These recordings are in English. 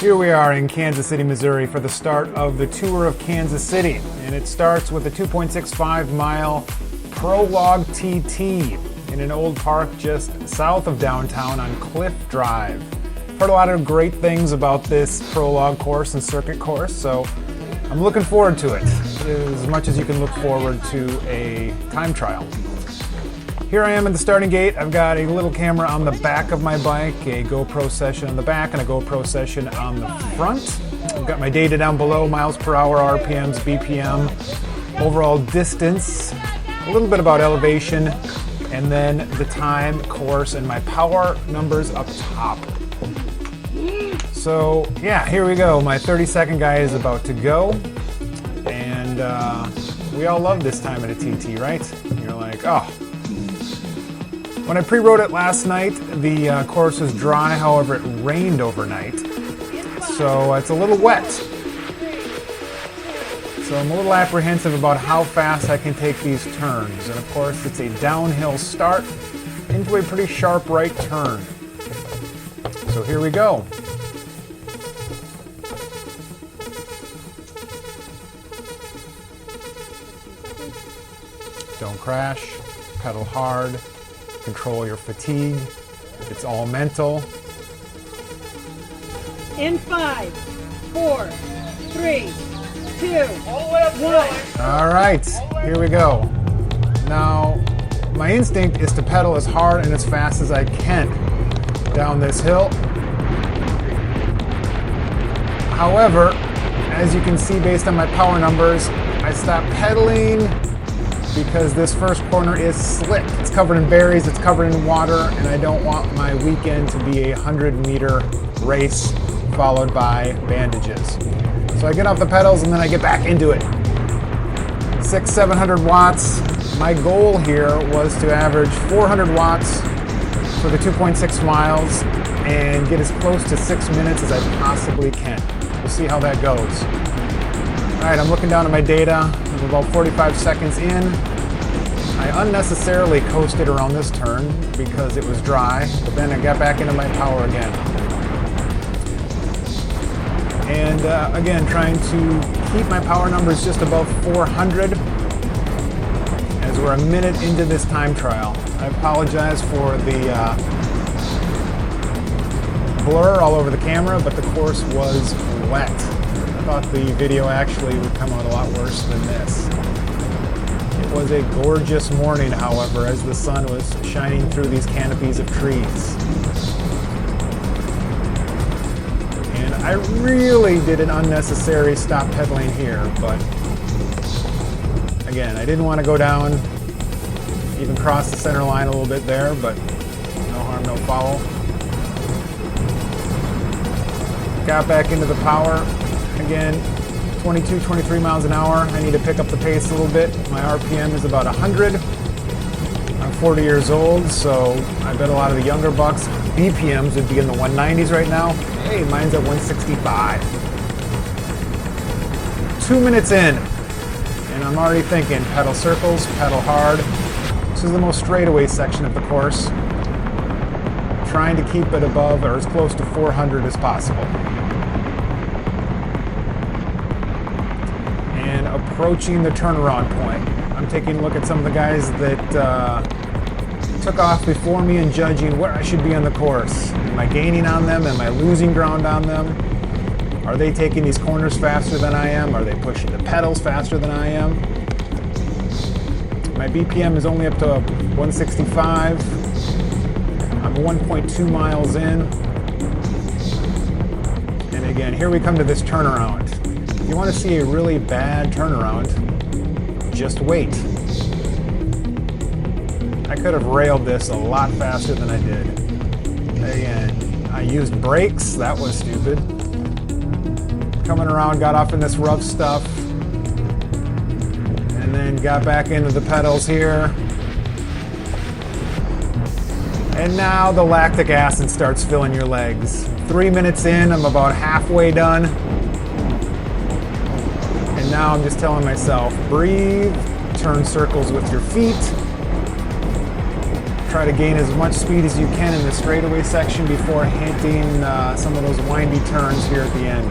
Here we are in Kansas City, Missouri for the start of the tour of Kansas City. And it starts with a 2.65 mile Prologue TT in an old park just south of downtown on Cliff Drive. Heard a lot of great things about this Prologue course and circuit course, so I'm looking forward to it as much as you can look forward to a time trial. Here I am at the starting gate. I've got a little camera on the back of my bike, a GoPro session on the back and a GoPro session on the front. I've got my data down below, miles per hour, RPMs, BPM, overall distance, a little bit about elevation, and then the time, course, and my power numbers up top. So yeah, here we go. My 30-second guy is about to go, and we all love this time at a TT, right? You're like, oh. When I pre-wrote it last night, the course was dry, however it rained overnight, so it's a little wet. So I'm a little apprehensive about how fast I can take these turns, and of course it's a downhill start into a pretty sharp right turn. So here we go. Don't crash, pedal hard. Control your fatigue. It's all mental. In 5, 4, 3, 2, 1. All right, here we go. Now, my instinct is to pedal as hard and as fast as I can down this hill. However, as you can see based on my power numbers, I stopped pedaling because this first corner is slick. It's covered in berries, it's covered in water, and I don't want my weekend to be a 100-meter race followed by bandages. So I get off the pedals and then I get back into it. 600-700 watts. My goal here was to average 400 watts for the 2.6 miles and get as close to 6 minutes as I possibly can. We'll see how that goes. All right, I'm looking down at my data. I'm about 45 seconds in. I unnecessarily coasted around this turn because it was dry, but then I got back into my power again. And again, trying to keep my power numbers just above 400 as we're a minute into this time trial. I apologize for the blur all over the camera, but the course was wet. I thought the video actually would come out a lot worse than this. It was a gorgeous morning, however, as the sun was shining through these canopies of trees. And I really did an unnecessary stop pedaling here, but again, I didn't want to go down, even cross the center line a little bit there, but no harm, no foul. Got back into the power. Again, 22, 23 miles an hour. I need to pick up the pace a little bit. My RPM is about 100. I'm 40 years old, so I bet a lot of the younger bucks, BPMs would be in the 190s right now. Hey, mine's at 165. 2 minutes in, and I'm already thinking pedal circles, pedal hard. This is the most straightaway section of the course. Trying to keep it above or as close to 400 as possible. Approaching the turnaround point. I'm taking a look at some of the guys that took off before me and judging where I should be on the course. Am I gaining on them? Am I losing ground on them? Are they taking these corners faster than I am? Are they pushing the pedals faster than I am? My BPM is only up to 165. I'm 1.2 miles in. And again, here we come to this turnaround. If you want to see a really bad turnaround, just wait. I could have railed this a lot faster than I did. Again, I used brakes, that was stupid. Coming around, got off in this rough stuff, and then got back into the pedals here. And now the lactic acid starts filling your legs. 3 minutes in, I'm about halfway done. And now I'm just telling myself, breathe, turn circles with your feet, try to gain as much speed as you can in the straightaway section before hitting some of those windy turns here at the end.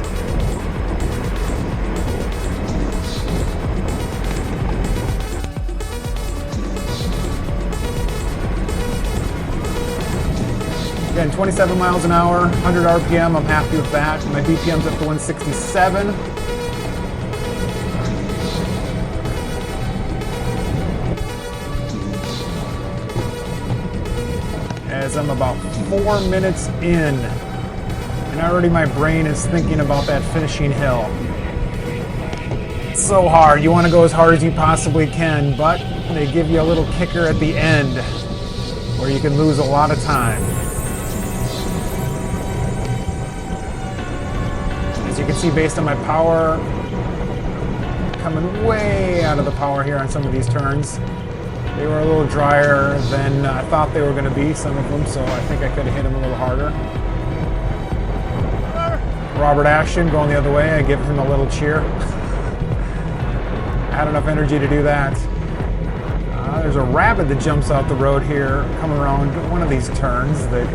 Again, 27 miles an hour, 100 RPM, I'm happy with that. My BPM's up to 167. As I'm about 4 minutes in, and already my brain is thinking about that finishing hill. It's so hard. You want to go as hard as you possibly can, but they give you a little kicker at the end where you can lose a lot of time. As you can see, based on my power, coming way out of the power here on some of these turns. They were a little drier than I thought they were going to be, some of them, so I think I could have hit them a little harder. Robert Ashton going the other way, I give him a little cheer. I had enough energy to do that. There's a rabbit that jumps out the road here, coming around one of these turns that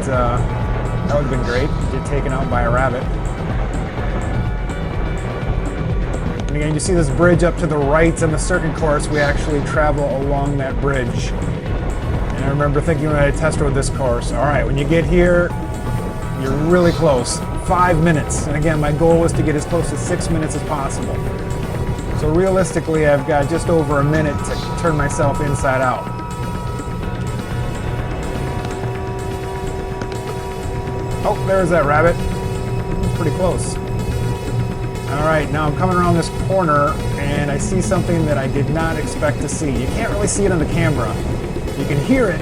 would have been great, get taken out by a rabbit. And again, you see this bridge up to the right on the circuit course. We actually travel along that bridge. And I remember thinking when I test rode this course, all right, when you get here, you're really close. 5 minutes. And again, my goal was to get as close to 6 minutes as possible. So realistically, I've got just over a minute to turn myself inside out. Oh, there's that rabbit. It's pretty close. All right, now I'm coming around this corner and I see something that I did not expect to see. You can't really see it on the camera. You can hear it.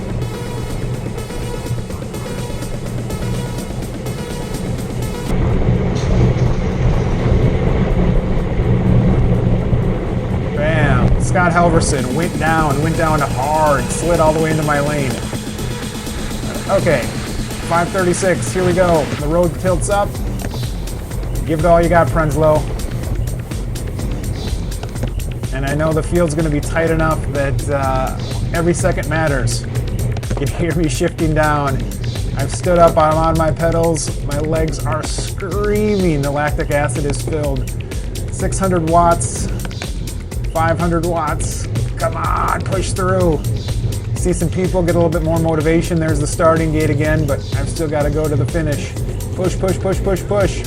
Bam! Scott Halverson went down hard, slid all the way into my lane. Okay, 5:36, here we go. The road tilts up. Give it all you got, Prenzlow. And I know the field's going to be tight enough that every second matters. You can hear me shifting down. I've stood up, I'm on my pedals. My legs are screaming. The lactic acid is filled. 600 watts, 500 watts. Come on, push through. See some people get a little bit more motivation. There's the starting gate again, but I've still got to go to the finish. Push, push, push, push, push.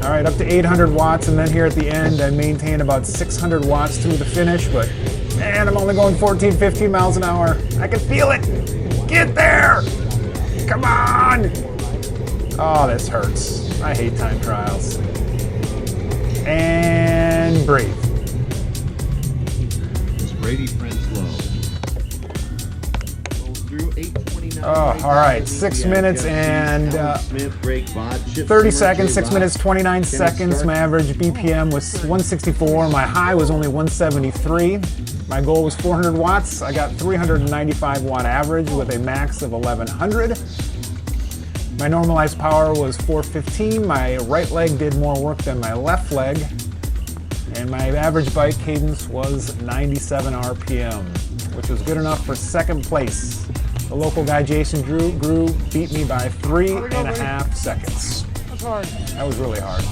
All right, up to 800 watts, and then here at the end, I maintain about 600 watts through the finish, but man, I'm only going 14, 15 miles an hour. I can feel it. Get there. Come on. Oh, this hurts. I hate time trials. And breathe. It's Brady Prenzlow. Through 8:29. Oh, all right, 6 minutes and 30 seconds, 6 minutes, 29 seconds. My average BPM was 164. My high was only 173. My goal was 400 watts. I got 395 watt average with a max of 1100. My normalized power was 415. My right leg did more work than my left leg. And my average bike cadence was 97 RPM, which was good enough for second place. The local guy, Jason Drew, beat me by 3.5 seconds. That's hard. That was really hard.